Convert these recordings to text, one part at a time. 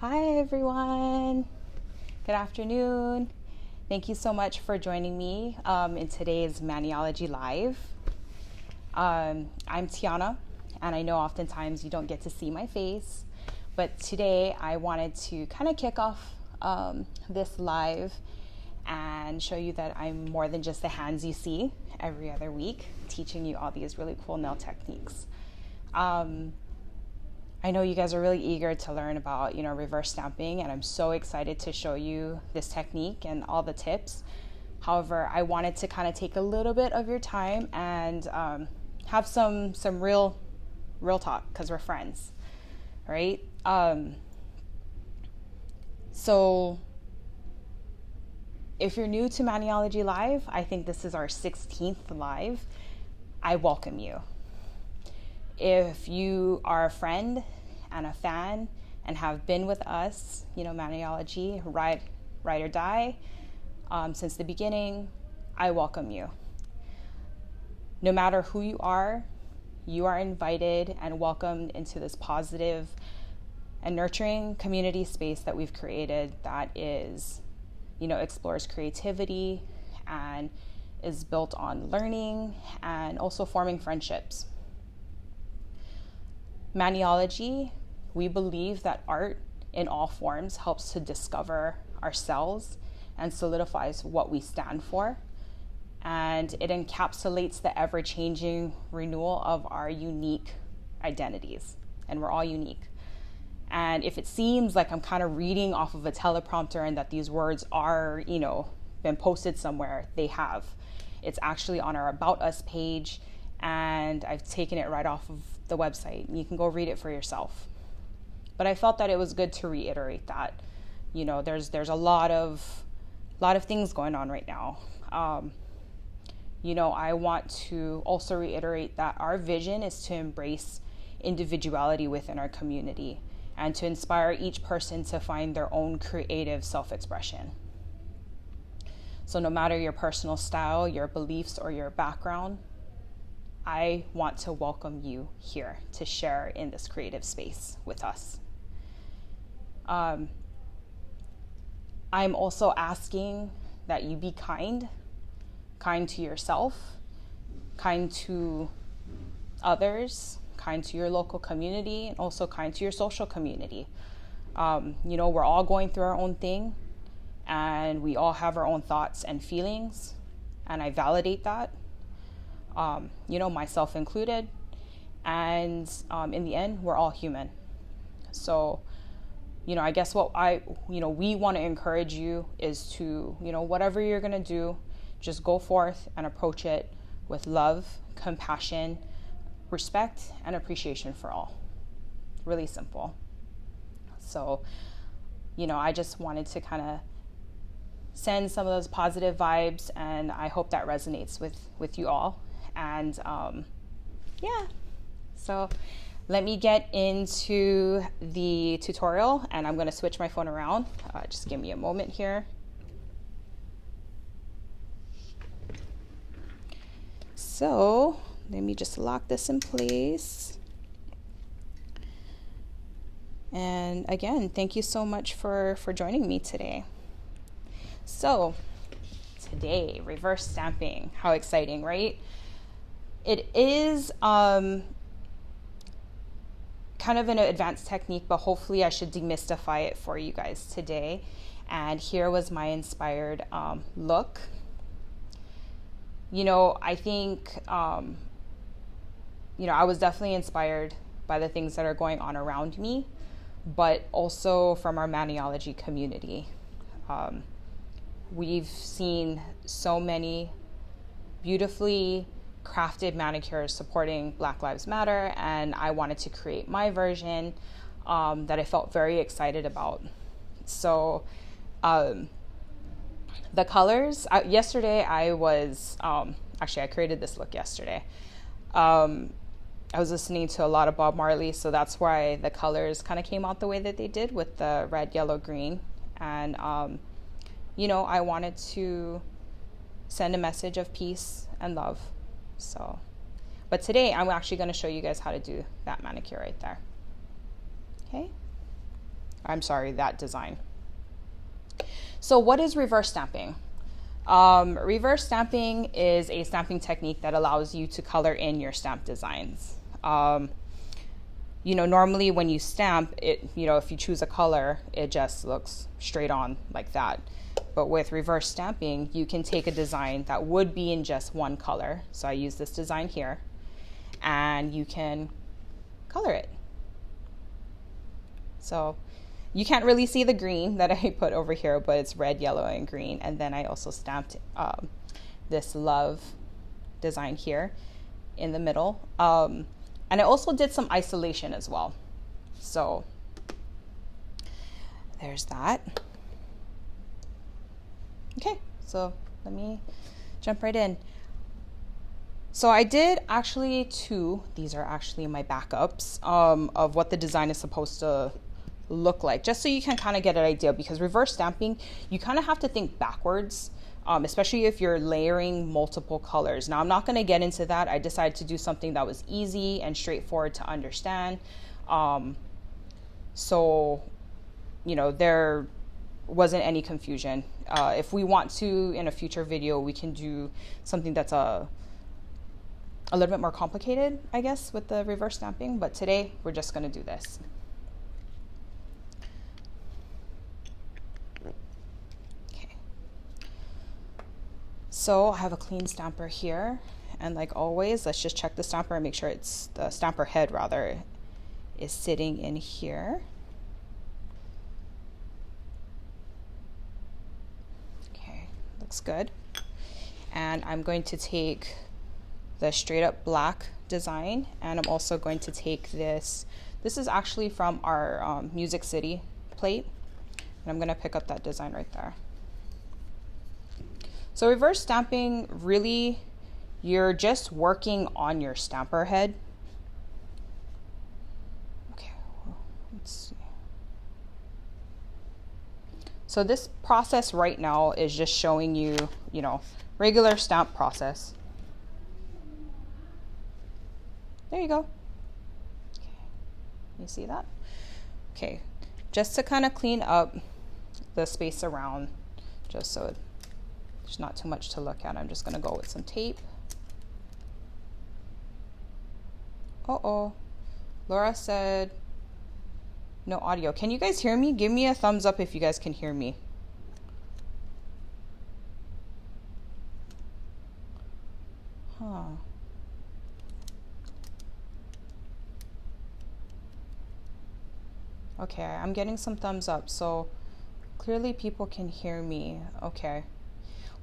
Hi everyone, good afternoon. Thank you so much for joining me in today's Maniology Live. I'm Tiana, and I know oftentimes you don't get to see my face, but today I wanted to kind of kick off this live and show you that I'm more than just the hands you see every other week, teaching you all these really cool nail techniques. I know you guys are really eager to learn about, reverse stamping, and I'm so excited to show you this technique and all the tips. However, I wanted to kind of take a little bit of your time and have some real talk because we're friends, right? So if you're new to Maniology Live, I think this is our 16th live. I welcome you. If you are a friend and a fan and have been with us, Maniology, ride or die, since the beginning, I welcome you. No matter who you are invited and welcomed into this positive and nurturing community space that we've created that is, explores creativity and is built on learning and also forming friendships. Maniology, we believe that art in all forms helps to discover ourselves and solidifies what we stand for. And it encapsulates the ever-changing renewal of our unique identities. And we're all unique. And if it seems like I'm kind of reading off of a teleprompter and that these words are, been posted somewhere, they have. It's actually on our About Us page, and I've taken it right off of the website. You can go read it for yourself. But I felt that it was good to reiterate that, there's a lot of things going on right now. I want to also reiterate that our vision is to embrace individuality within our community and to inspire each person to find their own creative self-expression. So no matter your personal style, your beliefs, or your background, I want to welcome you here to share in this creative space with us. I'm also asking that you be kind to yourself, kind to others, kind to your local community, and also kind to your social community. We're all going through our own thing, and we all have our own thoughts and feelings, and I validate that. Myself included. And in the end, we're all human. So, I guess what we want to encourage you is to, whatever you're going to do, just go forth and approach it with love, compassion, respect, and appreciation for all. Really simple. So, I just wanted to kind of send some of those positive vibes, and I hope that resonates with you all. And so let me get into the tutorial, and I'm going to switch my phone around. Just give me a moment here. So let me just lock this in place. And again, thank you so much for joining me today. So today, reverse stamping. How exciting, right? It is kind of an advanced technique, but hopefully I should demystify it for you guys today. And here was my inspired look. I think, I was definitely inspired by the things that are going on around me, but also from our Maniology community. We've seen so many beautifully crafted manicures supporting Black Lives Matter, and I wanted to create my version that I felt very excited about. So the colors, yesterday I was, I created this look yesterday. I was listening to a lot of Bob Marley, so that's why the colors kind of came out the way that they did with the red, yellow, green. And, I wanted to send a message of peace and love. So, but today I'm actually going to show you guys how to do that manicure right there. Okay. I'm sorry, that design. So what is reverse stamping? Reverse stamping is a stamping technique that allows you to color in your stamp designs. You know, normally when you stamp it, you know, if you choose a color, it just looks straight on like that. But with reverse stamping, you can take a design that would be in just one color. So I use this design here, and you can color it. So you can't really see the green that I put over here, but it's red, yellow, and green. And then I also stamped this love design here in the middle. And I also did some isolation as well. So there's that. Okay, so let me jump right in. So I did actually these are actually my backups of what the design is supposed to look like, just so you can kind of get an idea, because reverse stamping, you kind of have to think backwards, especially if you're layering multiple colors. Now, I'm not going to get into that. I decided to do something that was easy and straightforward to understand. So, you know, there wasn't any confusion. If we want to, in a future video, we can do something that's a little bit more complicated, I guess, with the reverse stamping. But today, we're just going to do this. So I have a clean stamper here, and like always, let's just check the stamper and make sure it's the stamper head rather is sitting in here. Okay, looks good. And I'm going to take the straight up black design, and I'm also going to take this. This is actually from our Music City plate, and I'm going to pick up that design right there. So reverse stamping, really, you're just working on your stamper head. Okay, well, let's see. So this process right now is just showing you, you know, regular stamp process. There you go. Okay, you see that? Okay, just to kind of clean up the space around, just so there's not too much to look at. I'm just going to go with some tape. Uh-oh. Laura said no audio. Can you guys hear me? Give me a thumbs up if you guys can hear me. Huh. Okay, I'm getting some thumbs up, so clearly people can hear me. Okay.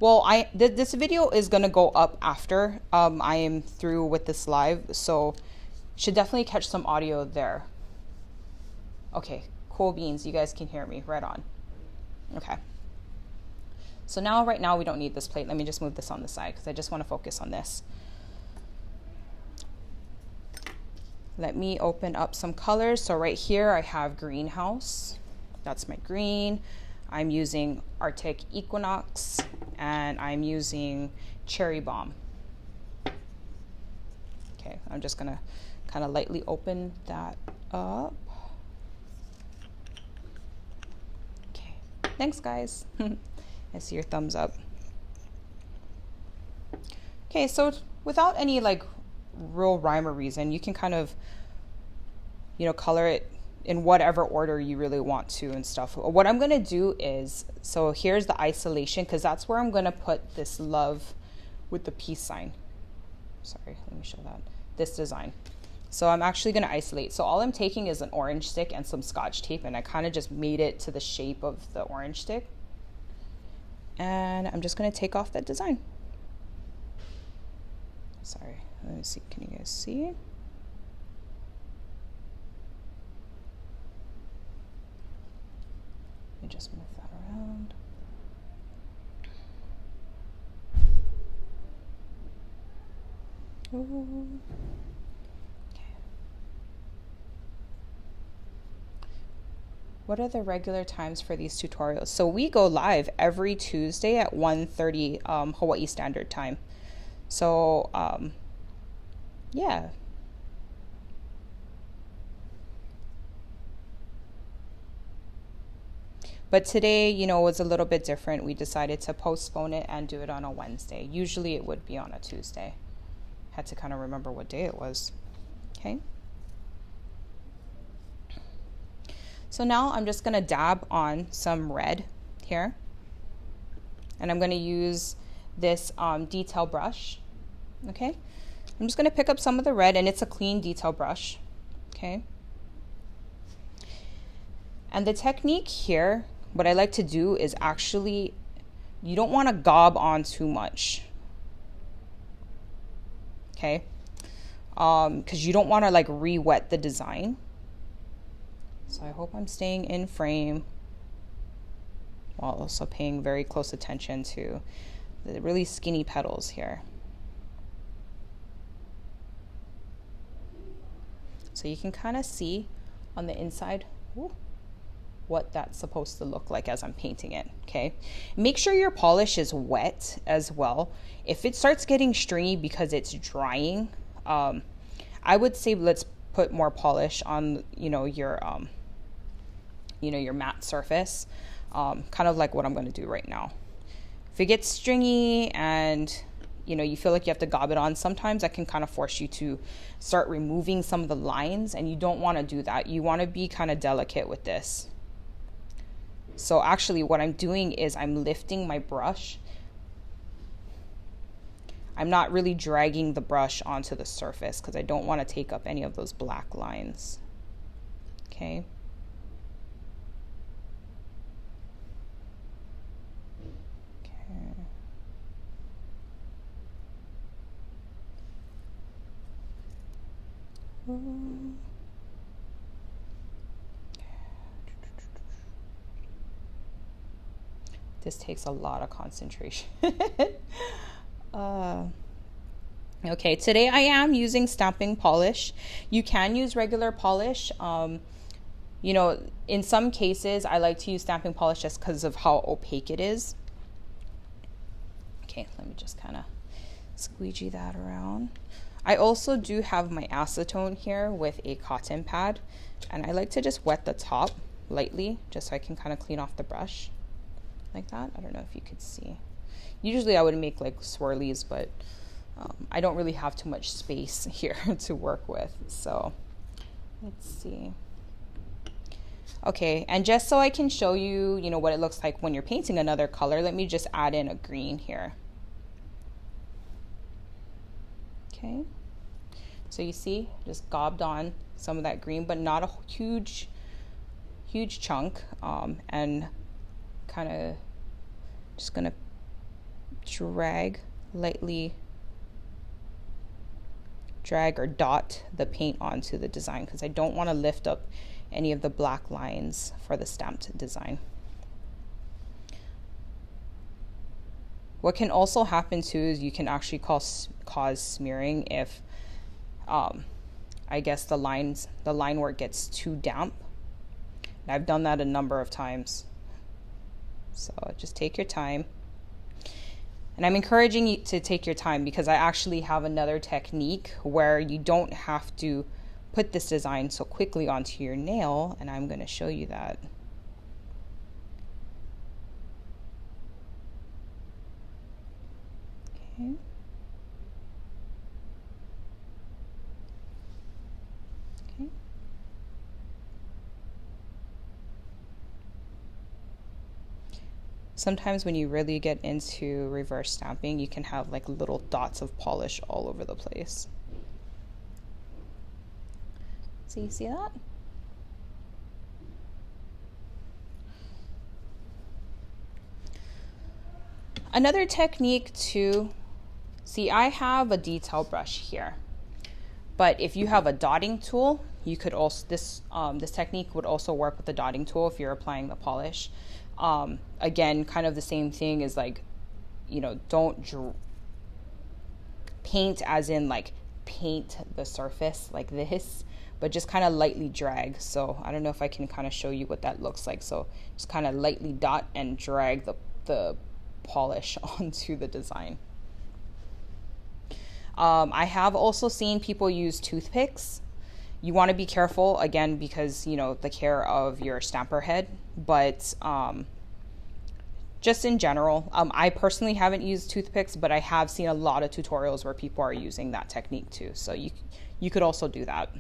Well, this video is gonna go up after I am through with this live, so should definitely catch some audio there. Okay, cool beans. You guys can hear me right on. Okay. So now, right now, we don't need this plate. Let me just move this on the side because I just want to focus on this. Let me open up some colors. So right here, I have Greenhouse. That's my green. I'm using Arctic Equinox, and I'm using Cherry Bomb. Okay, I'm just gonna kind of lightly open that up. Okay, thanks guys. I see your thumbs up. Okay, so without any like real rhyme or reason, you can kind of, you know, color it in whatever order you really want to and stuff. What I'm going to do is, so here's the isolation, because that's where I'm going to put this love with the peace sign. Sorry, let me show that. This design. So I'm actually going to isolate. So all I'm taking is an orange stick and some Scotch tape, and I kind of just made it to the shape of the orange stick. And I'm just going to take off that design. Sorry, let me see. Can you guys see? Let me just move that around. Ooh. Okay. What are the regular times for these tutorials? So we go live every Tuesday at 1:30 Hawaii Standard Time. So yeah. But today, you know, was a little bit different. We decided to postpone it and do it on a Wednesday. Usually it would be on a Tuesday. Had to kind of remember what day it was. Okay. So now I'm just going to dab on some red here. And I'm going to use this detail brush. Okay. I'm just going to pick up some of the red, and it's a clean detail brush. Okay. And the technique here, what I like to do is actually, you don't want to gob on too much. Okay. Because you don't want to like re-wet the design. So I hope I'm staying in frame while also paying very close attention to the really skinny petals here. So you can kind of see on the inside what that's supposed to look like as I'm painting it, okay? Make sure your polish is wet as well. If it starts getting stringy because it's drying, I would say let's put more polish on, your matte surface, kind of like what I'm going to do right now. If it gets stringy and you feel like you have to gob it on, sometimes that can kind of force you to start removing some of the lines, and you don't want to do that. You want to be kind of delicate with this. So actually what I'm doing is I'm lifting my brush. I'm not really dragging the brush onto the surface because I don't want to take up any of those black lines. Okay. This takes a lot of concentration. Okay, today I am using stamping polish. You can use regular polish. In some cases I like to use stamping polish just because of how opaque it is. Okay, let me just kind of squeegee that around. I also do have my acetone here with a cotton pad, and I like to just wet the top lightly just so I can kind of clean off the brush like that. I don't know if you could see. Usually I would make like swirlies, but I don't really have too much space here to work with. So let's see. Okay, and just so I can show you, what it looks like when you're painting another color, let me just add in a green here. Okay, so you see, just gobbed on some of that green, but not a huge chunk, and kind of just gonna lightly drag or dot the paint onto the design because I don't want to lift up any of the black lines for the stamped design. What can also happen too is you can actually cause smearing if I guess the line work gets too damp. And I've done that a number of times. So just take your time. And I'm encouraging you to take your time because I actually have another technique where you don't have to put this design so quickly onto your nail, and I'm going to show you that. Okay. Okay. Sometimes when you really get into reverse stamping, you can have like little dots of polish all over the place. So you see that? Another technique too, see, I have a detail brush here, but if you have a dotting tool, you could also, this technique would also work with the dotting tool if you're applying the polish. Again, kind of the same thing is like, don't paint as in like paint the surface like this, but just kind of lightly drag. So I don't know if I can kind of show you what that looks like. So just kind of lightly dot and drag the polish onto the design. I have also seen people use toothpicks. You want to be careful, again, because, you know, the care of your stamper head, but just in general, I personally haven't used toothpicks, but I have seen a lot of tutorials where people are using that technique too. So you could also do that.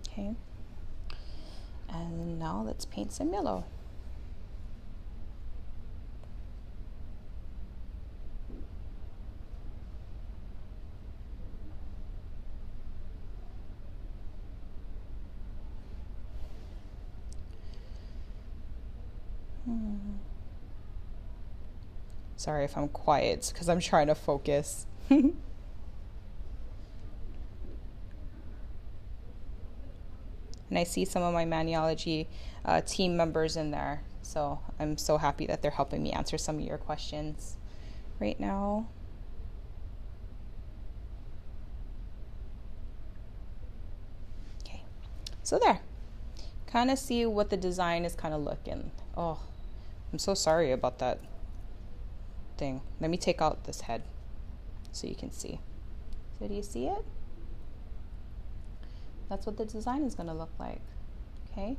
Okay. And now let's paint some yellow. Sorry if I'm quiet, because I'm trying to focus. And I see some of my Maniology team members in there. So I'm so happy that they're helping me answer some of your questions right now. Okay, so there. Kind of see what the design is kind of looking. Oh, I'm so sorry about that thing. Let me take out this head so you can see. So do you see it? That's what the design is going to look like. Okay.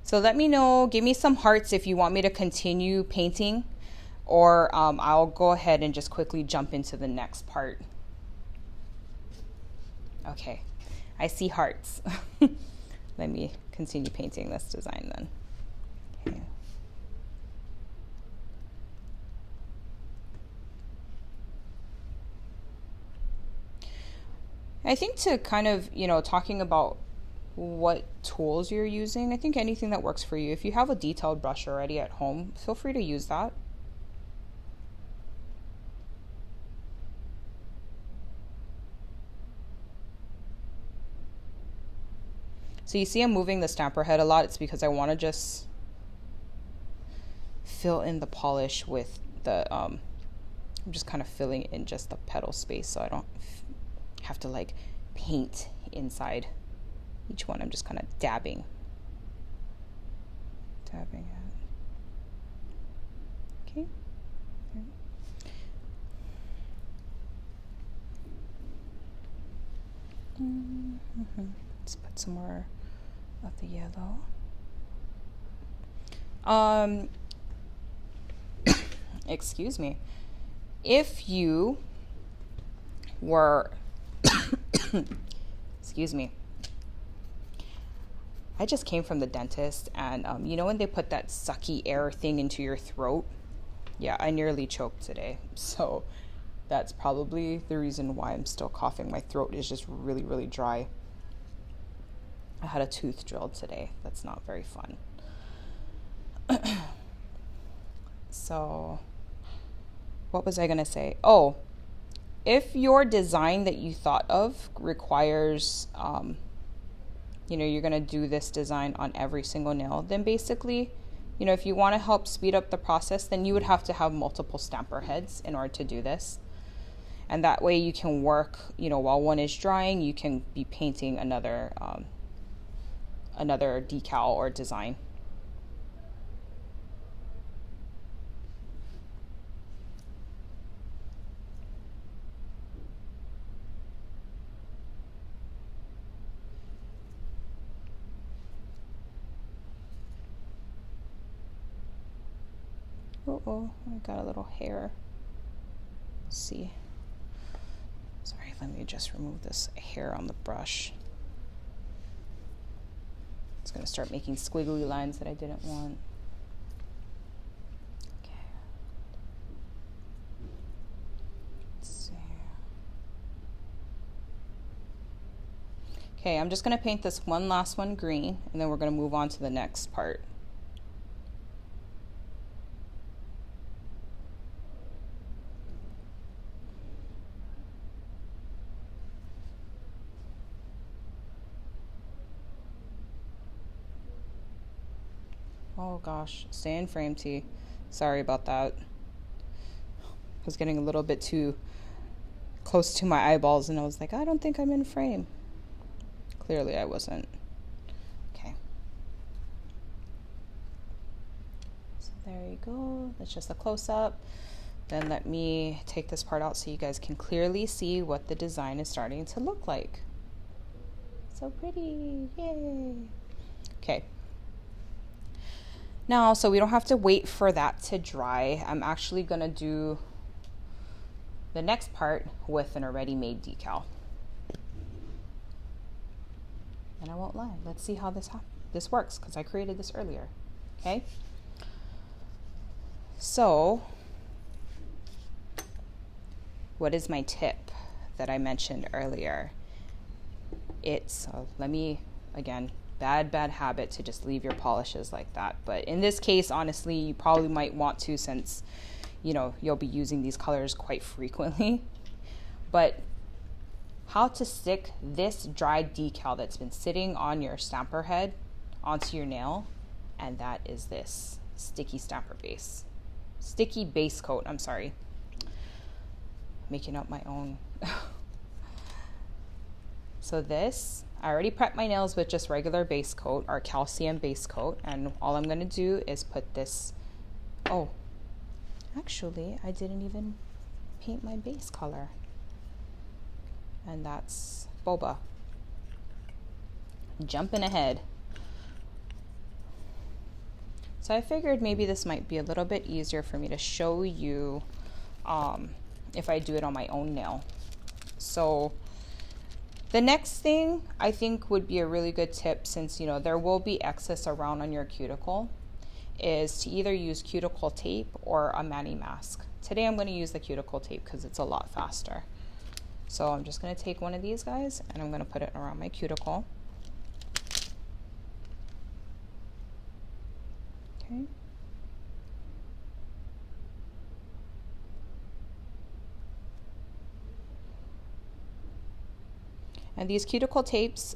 So let me know, give me some hearts if you want me to continue painting, or I'll go ahead and just quickly jump into the next part. Okay, I see hearts. Let me continue painting this design then. Okay. I think to kind of, you know, talking about what tools you're using, I think anything that works for you. If you have a detailed brush already at home, feel free to use that. So you see I'm moving the stamper head a lot. It's because I want to just fill in the polish with the, I'm just kind of filling in just the petal space so I don't have to like paint inside each one. I'm just kind of dabbing it. Okay. Let's put some more of the yellow. Excuse me. If you were, excuse me. I just came from the dentist, and you know when they put that sucky air thing into your throat? Yeah, I nearly choked today. So that's probably the reason why I'm still coughing. My throat is just really, really dry. I had a tooth drilled today. That's not very fun. So what was I going to say? Oh, if your design that you thought of requires, you know, you're going to do this design on every single nail, then basically, you know, if you want to help speed up the process, then you would have to have multiple stamper heads in order to do this. And that way you can work, you know, while one is drying, you can be painting another decal or design. Oh, I got a little hair. Let's see. Sorry, let me just remove this hair on the brush. It's going to start making squiggly lines that I didn't want. Okay. Let's see. Okay, I'm just going to paint this one last one green, and then we're going to move on to the next part. Oh gosh, stay in frame, T. Sorry about that. I was getting a little bit too close to my eyeballs, and I was like, I don't think I'm in frame. Clearly I wasn't. Okay. So There you go. That's just a close-up. Then let me take this part out so you guys can clearly see what the design is starting to look like. So pretty, yay. Okay. Now, so we don't have to wait for that to dry. I'm actually gonna do the next part with an already made decal. And I won't lie, let's see how this works, because I created this earlier, okay? So, what is my tip that I mentioned earlier? Let me, again, bad habit to just leave your polishes like that. But in this case, honestly, you probably might want to, since, you know, you'll be using these colors quite frequently. But how to stick this dried decal that's been sitting on your stamper head onto your nail, and that is this sticky base coat, I'm sorry. Making up my own. So this, I already prepped my nails with just regular base coat, or calcium base coat, and all I'm gonna do is put this, oh, actually, I didn't even paint my base color. And that's boba. Jumping ahead. So I figured maybe this might be a little bit easier for me to show you if I do it on my own nail. So the next thing I think would be a really good tip, since, you know, there will be excess around on your cuticle, is to either use cuticle tape or a mani mask. Today I'm going to use the cuticle tape because it's a lot faster. So I'm just going to take one of these guys and I'm going to put it around my cuticle. Okay. And these cuticle tapes,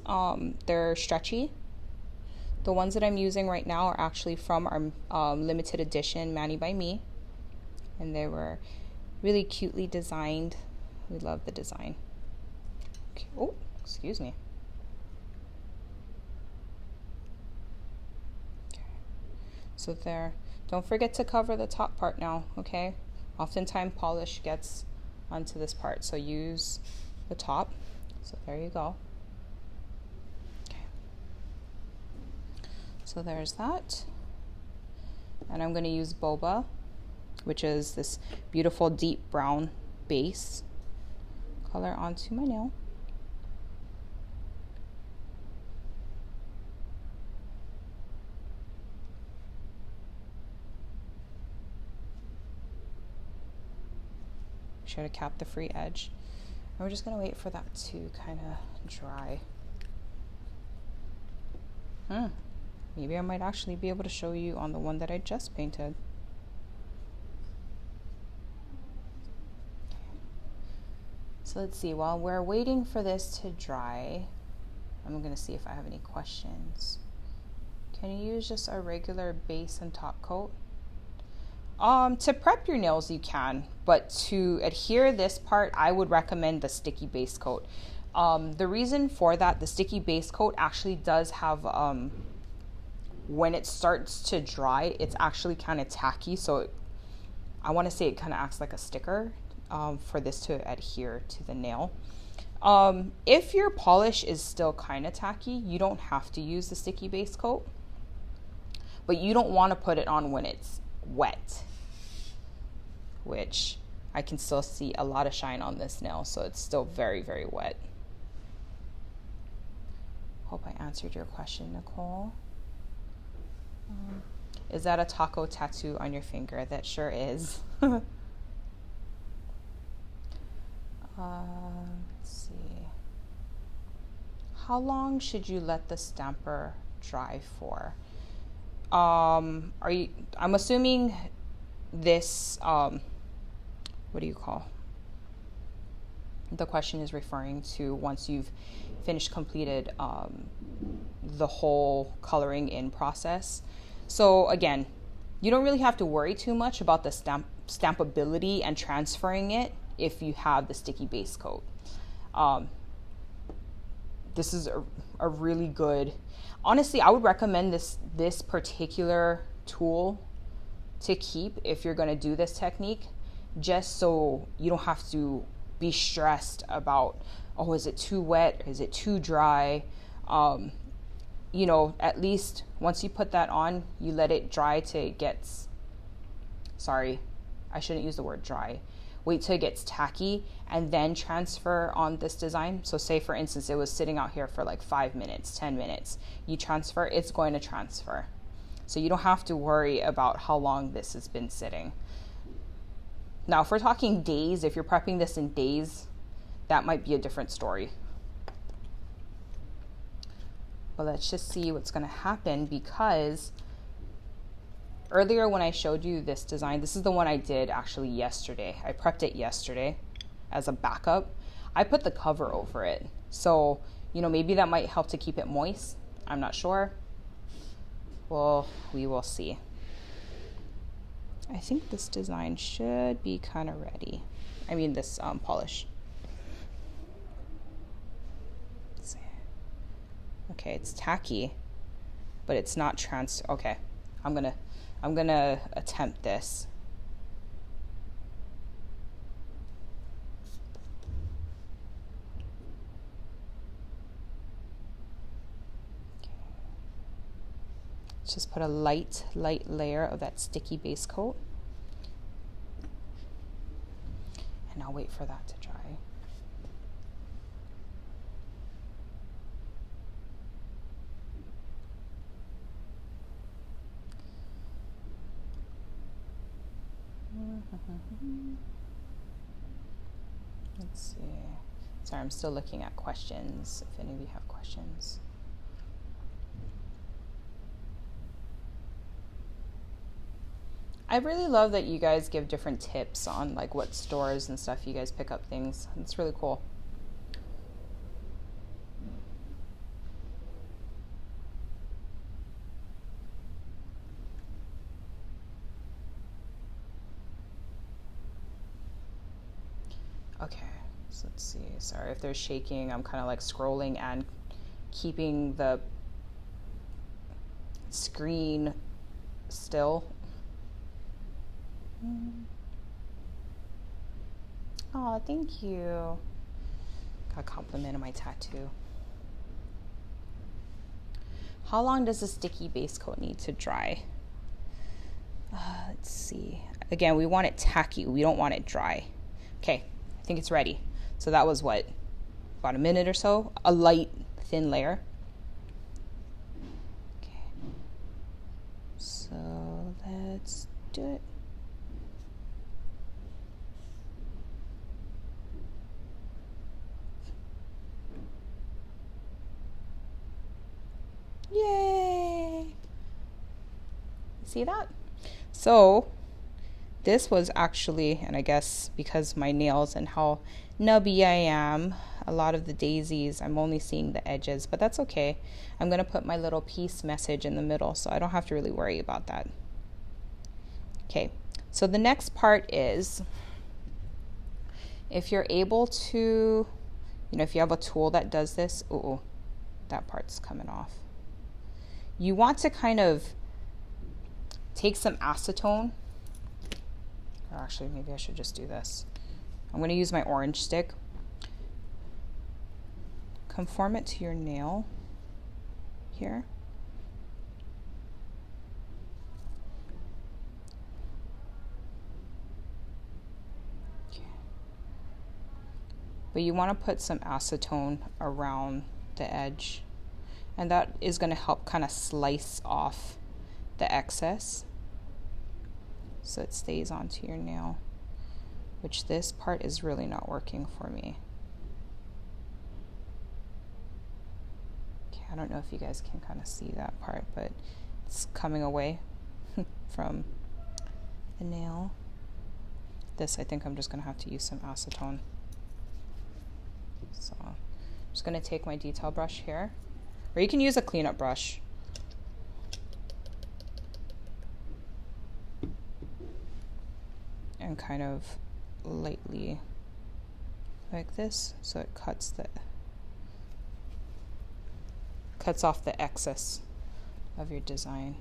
they're stretchy. The ones that I'm using right now are actually from our limited edition Mani by Me. And they were really cutely designed. We love the design. Okay. Oh, excuse me. Okay. So there. Don't forget to cover the top part now, okay? Oftentimes polish gets onto this part, so use the top. So there you go. Okay. So there's that. And I'm going to use boba, which is this beautiful deep brown base color, onto my nail. Make sure to cap the free edge. And we're just going to wait for that to kind of dry. Maybe I might actually be able to show you on the one that I just painted. So let's see, while we're waiting for this to dry, I'm going to see if I have any questions. Can you use just a regular base and top coat? To prep your nails you can, but to adhere this part, I would recommend the sticky base coat. The reason for that, the sticky base coat actually does have, when it starts to dry, it's actually kind of tacky, so I want to say it kind of acts like a sticker. For this to adhere to the nail. If your polish is still kind of tacky, you don't have to use the sticky base coat, but you don't want to put it on when it's wet, which I can still see a lot of shine on this nail, so it's still very, very wet. Hope I answered your question, Nicole. Is that a taco tattoo on your finger? That sure is. Let's see. How long should you let the stamper dry for? I'm assuming this, what do you call? The question is referring to once you've completed the whole coloring in process. So again, you don't really have to worry too much about the stampability and transferring it if you have the sticky base coat. This is a really good, honestly, I would recommend this particular tool to keep if you're going to do this technique, just so you don't have to be stressed about, oh, is it too wet? Is it too dry? You know, at least once you put that on, you let it dry till it gets, sorry, I shouldn't use the word dry. Wait till it gets tacky and then transfer on this design. So say for instance, it was sitting out here for like 5 minutes, 10 minutes. You transfer, it's going to transfer. So you don't have to worry about how long this has been sitting. Now, if we're talking days, if you're prepping this in days, that might be a different story. But let's just see what's going to happen, because earlier when I showed you this design, this is the one I did actually yesterday. I prepped it yesterday as a backup. I put the cover over it. So, you know, maybe that might help to keep it moist. I'm not sure. Well, we will see. I think this design should be kind of ready. I mean, this polish. Let's see. Okay, it's tacky, but it's not okay. I'm gonna attempt this. Let's just put a light layer of that sticky base coat. And I'll wait for that to dry. Let's see. Sorry, I'm still looking at questions, if any of you have questions. I really love that you guys give different tips on like what stores and stuff you guys pick up things. It's really cool. Okay, so let's see. Sorry if there's shaking. I'm kind of like scrolling and keeping the screen still. Oh, thank you. Got a compliment on my tattoo. How long does the sticky base coat need to dry? Let's see. Again, we want it tacky. We don't want it dry. Okay, I think it's ready. So that was what? About a minute or so? A light, thin layer. Okay. So let's do it. Yay! See that? So this was actually, and I guess because my nails and how nubby I am, a lot of the daisies, I'm only seeing the edges, but that's okay. I'm going to put my little peace message in the middle, so I don't have to really worry about that. Okay, so the next part is, if you're able to, you know, if you have a tool that does this, ooh, that part's coming off. You want to kind of take some acetone. Or actually, maybe I should just do this. I'm going to use my orange stick. Conform it to your nail here. Okay. But you want to put some acetone around the edge. And that is going to help kind of slice off the excess so it stays onto your nail, which this part is really not working for me. Okay, I don't know if you guys can kind of see that part, but it's coming away from the nail. This, I think I'm just going to have to use some acetone. So I'm just going to take my detail brush here. Or you can use a cleanup brush. And kind of lightly like this, so it cuts off the excess of your design.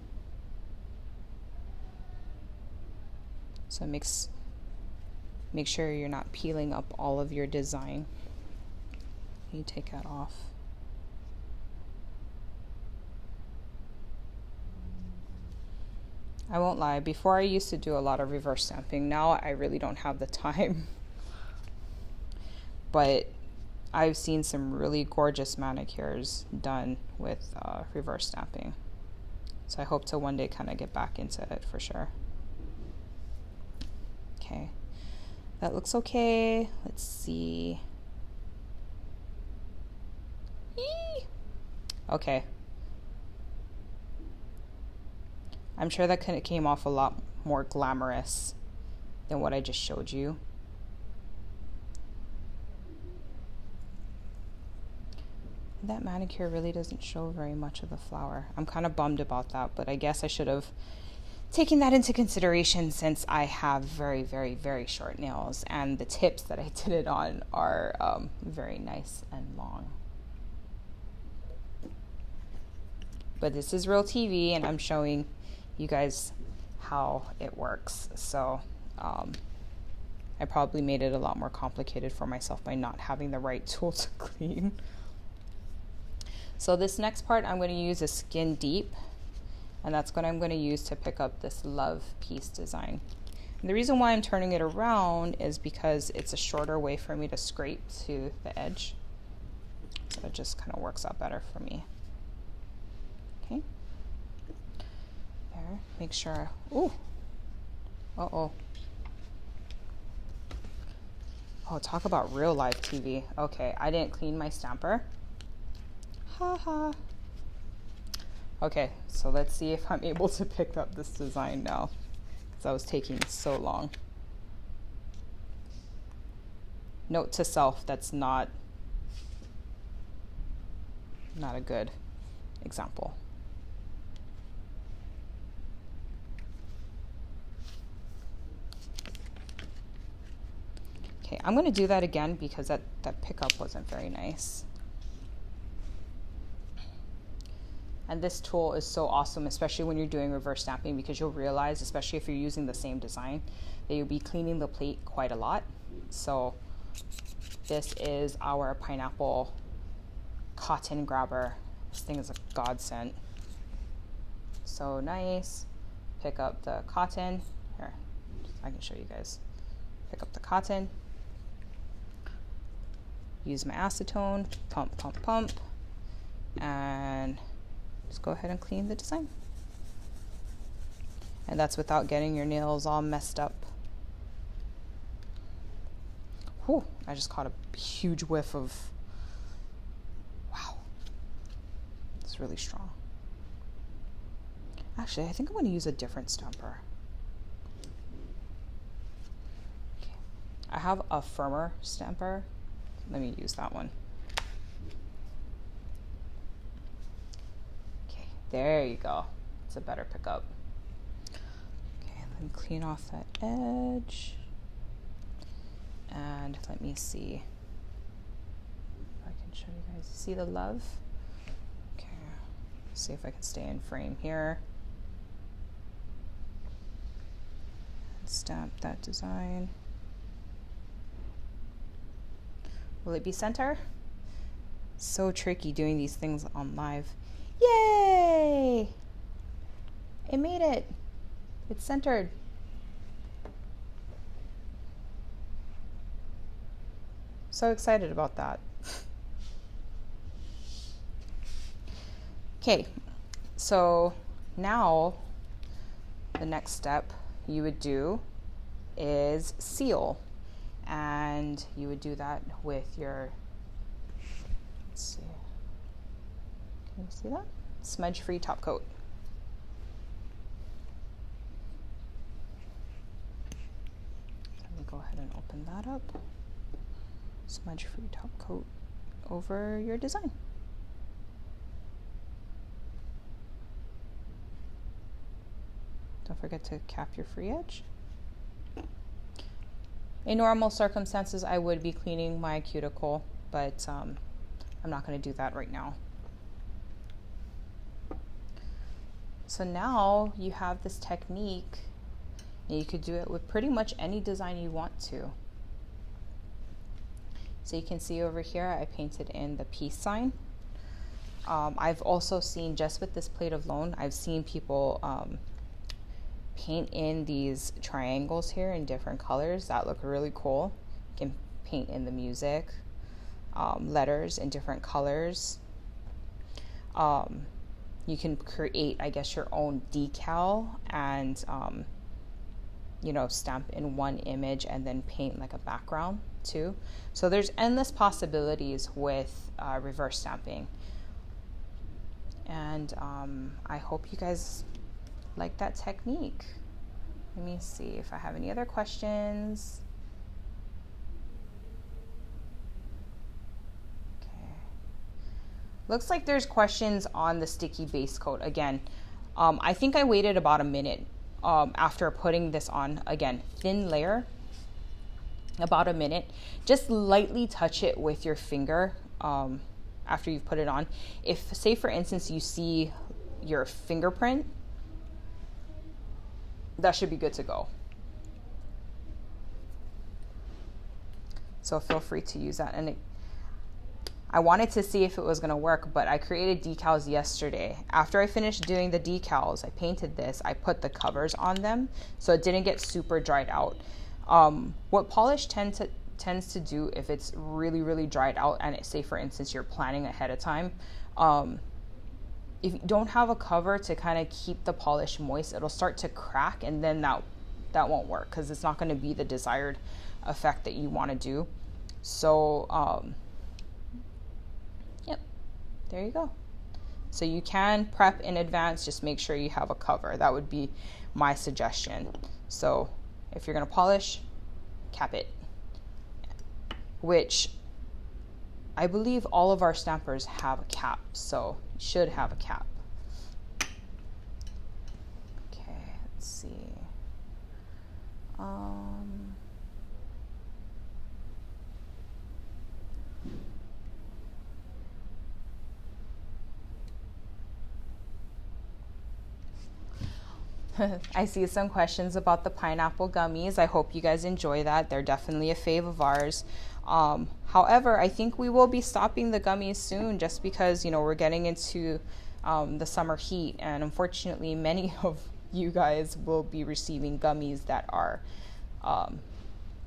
So make sure you're not peeling up all of your design. You take that off. I won't lie, before I used to do a lot of reverse stamping. Now I really don't have the time. But I've seen some really gorgeous manicures done with reverse stamping. So I hope to one day kind of get back into it for sure. Okay, that looks okay. Let's see. Eee! Okay. I'm sure that came off a lot more glamorous than what I just showed you. That manicure really doesn't show very much of the flower. I'm kind of bummed about that, but I guess I should have taken that into consideration since I have very, very, very short nails, and the tips that I did it on are very nice and long. But this is real TV, and I'm showing you guys how it works. So I probably made it a lot more complicated for myself by not having the right tool to clean. So this next part I'm going to use is Skin Deep, and that's what I'm going to use to pick up this love piece design. And the reason why I'm turning it around is because it's a shorter way for me to scrape to the edge. So it just kind of works out better for me. Okay. There, make sure, ooh, uh-oh. Oh, talk about real live TV. Okay, I didn't clean my stamper. Haha. Okay, so let's see if I'm able to pick up this design now, because that was taking so long. Note to self, that's not a good example. Okay, I'm going to do that again because that pickup wasn't very nice. And this tool is so awesome, especially when you're doing reverse stamping, because you'll realize, especially if you're using the same design, that you'll be cleaning the plate quite a lot. So this is our pineapple cotton grabber. This thing is a godsend. So nice. Pick up the cotton. Here, I can show you guys. Pick up the cotton. Use my acetone. Pump, pump, pump. And just go ahead and clean the design. And that's without getting your nails all messed up. Whew, I just caught a huge whiff of, wow, it's really strong. Actually, I think I'm going to use a different stamper. Okay. I have a firmer stamper. Let me use that one. There you go. It's a better pickup. Okay, let me clean off that edge. And let me see if I can show you guys. See the love? Okay, see if I can stay in frame here. Stamp that design. Will it be center? So tricky doing these things on live. Yay! It made it. It's centered. So excited about that. Okay, so now the next step you would do is seal. And you would do that with your, let's see. Can you see that? Smudge-free top coat. Let me go ahead and open that up. Smudge-free top coat over your design. Don't forget to cap your free edge. In normal circumstances, I would be cleaning my cuticle, but I'm not going to do that right now. So now you have this technique And you could do it with pretty much any design you want to. So you can see over here, I painted in the peace sign. I've also seen, just with this plate alone, I've seen people paint in these triangles here in different colors that look really cool. You can paint in the music, letters in different colors. You can create, I guess, your own decal and, you know, stamp in one image and then paint like a background too. So there's endless possibilities with reverse stamping. And I hope you guys like that technique. Let me see if I have any other questions. Okay. Looks like there's questions on the sticky base coat. Again, I think I waited about a minute after putting this on. Again, thin layer, about a minute. Just lightly touch it with your finger after you've put it on. If, say for instance, you see your fingerprint, that should be good to go. So feel free to use that. And I wanted to see if it was gonna work, but I created decals yesterday. After I finished doing the decals, I painted this, I put the covers on them so it didn't get super dried out. What polish tends to do, if it's really dried out, and say for instance you're planning ahead of time, if you don't have a cover to kind of keep the polish moist, it'll start to crack, and then that won't work because it's not going to be the desired effect that you want to do. So yep, there you go. So you can prep in advance, just make sure you have a cover. That would be my suggestion. So if you're going to polish, cap it, which I believe all of our stampers have a cap, so you should have a cap. Okay, let's see. I see some questions about the pineapple gummies. I hope you guys enjoy that. They're definitely a fave of ours. However, I think we will be stopping the gummies soon, just because, you know, we're getting into the summer heat, and unfortunately many of you guys will be receiving gummies that are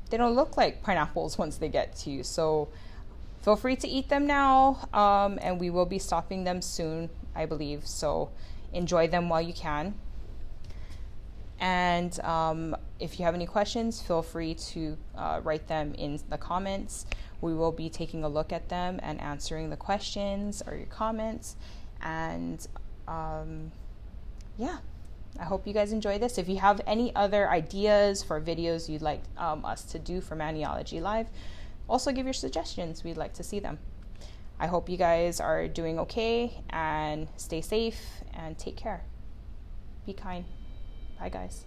they don't look like pineapples once they get to you. So feel free to eat them now, and we will be stopping them soon, I believe. So enjoy them while you can. And if you have any questions, feel free to write them in the comments. We will be taking a look at them and answering the questions or your comments. And yeah, I hope you guys enjoy this. If you have any other ideas for videos you'd like us to do for Maniology Live, also give your suggestions. We'd like to see them. I hope you guys are doing okay, and stay safe and take care. Be kind. Bye, guys.